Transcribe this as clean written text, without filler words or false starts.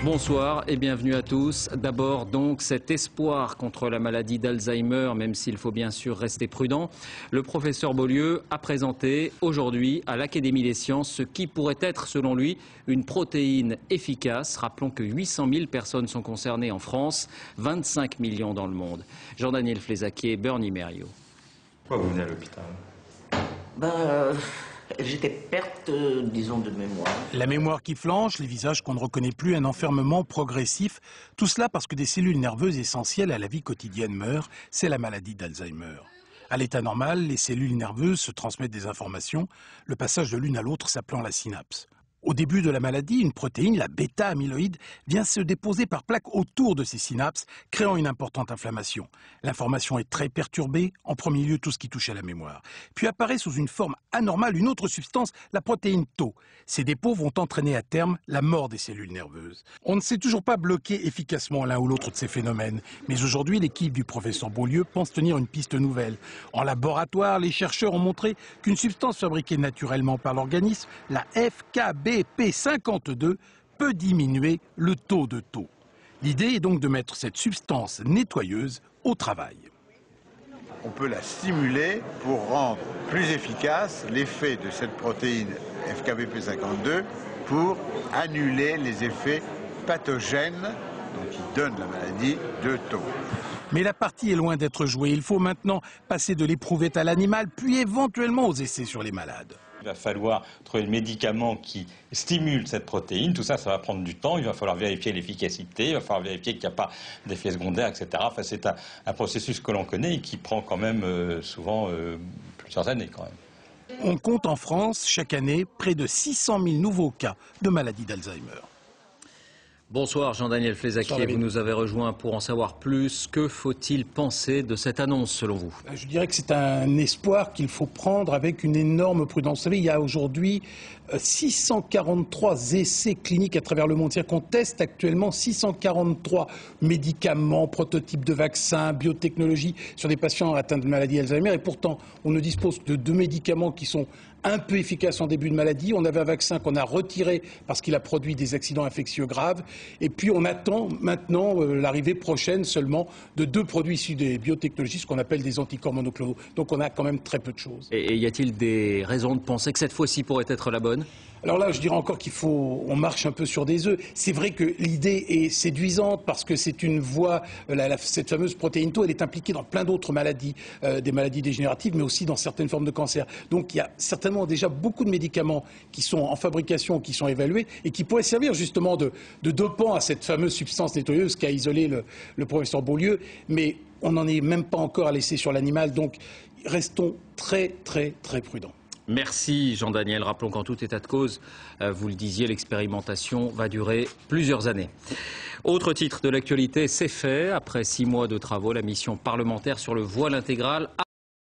Bonsoir et bienvenue à tous. D'abord donc cet espoir contre la maladie d'Alzheimer, même s'il faut bien sûr rester prudent. Le professeur Beaulieu a présenté aujourd'hui à l'Académie des sciences ce qui pourrait être selon lui une protéine efficace. Rappelons que 800 000 personnes sont concernées en France, 25 millions dans le monde. Jean-Daniel Flézaquier, Bernie Merriot. Pourquoi vous venez à l'hôpital? J'étais perte, disons, de mémoire. La mémoire qui flanche, les visages qu'on ne reconnaît plus, un enfermement progressif. Tout cela parce que des cellules nerveuses essentielles à la vie quotidienne meurent. C'est la maladie d'Alzheimer. À l'état normal, les cellules nerveuses se transmettent des informations, le passage de l'une à l'autre s'appelant la synapse. Au début de la maladie, une protéine, la bêta-amyloïde, vient se déposer par plaques autour de ces synapses, créant une importante inflammation. L'information est très perturbée, en premier lieu tout ce qui touche à la mémoire. Puis apparaît sous une forme anormale une autre substance, la protéine Tau. Ces dépôts vont entraîner à terme la mort des cellules nerveuses. On ne sait toujours pas bloquer efficacement l'un ou l'autre de ces phénomènes. Mais aujourd'hui, l'équipe du professeur Beaulieu pense tenir une piste nouvelle. En laboratoire, les chercheurs ont montré qu'une substance fabriquée naturellement par l'organisme, la FKBP52, peut diminuer le taux de Tau. L'idée est donc de mettre cette substance nettoyeuse au travail. On peut la stimuler pour rendre plus efficace l'effet de cette protéine FKBP52 pour annuler les effets pathogènes qui donnent la maladie de Tau. Mais la partie est loin d'être jouée. Il faut maintenant passer de l'éprouvette à l'animal, puis éventuellement aux essais sur les malades. Il va falloir trouver le médicament qui stimule cette protéine. Tout ça, ça va prendre du temps. Il va falloir vérifier l'efficacité, il va falloir vérifier qu'il n'y a pas d'effets secondaires, etc. Enfin, c'est un processus que l'on connaît et qui prend quand même souvent plusieurs années quand même. On compte en France, chaque année, près de 600 000 nouveaux cas de maladie d'Alzheimer. Bonsoir Jean-Daniel Flézaquier, vous nous avez rejoint pour en savoir plus. Que faut-il penser de cette annonce selon vous? Je dirais que c'est un espoir qu'il faut prendre avec une énorme prudence. Vous savez, il y a aujourd'hui 643 essais cliniques à travers le monde. C'est-à-dire qu'on teste actuellement 643 médicaments, prototypes de vaccins, biotechnologies sur des patients atteints de maladie Alzheimer. Et pourtant, on ne dispose que de 2 médicaments qui sont un peu efficaces en début de maladie. On avait un vaccin qu'on a retiré parce qu'il a produit des accidents infectieux graves. Et puis on attend maintenant l'arrivée prochaine seulement de 2 produits issus des biotechnologies, ce qu'on appelle des anticorps monoclonaux. Donc on a quand même très peu de choses. Et y a-t-il des raisons de penser que cette fois-ci pourrait être la bonne? Alors là, je dirais encore on marche un peu sur des œufs. C'est vrai que l'idée est séduisante parce que c'est une voie, cette fameuse protéine Tau, elle est impliquée dans plein d'autres maladies, des maladies dégénératives, mais aussi dans certaines formes de cancer. Donc il y a certainement déjà beaucoup de médicaments qui sont en fabrication, qui sont évalués et qui pourraient servir justement de dopant à cette fameuse substance nettoyeuse qu'a isolé le professeur Beaulieu. Mais on n'en est même pas encore à l'essai sur l'animal, donc restons très très très prudents. Merci Jean-Daniel. Rappelons qu'en tout état de cause, vous le disiez, l'expérimentation va durer plusieurs années. Autre titre de l'actualité, c'est fait. Après 6 mois de travaux, la mission parlementaire sur le voile intégral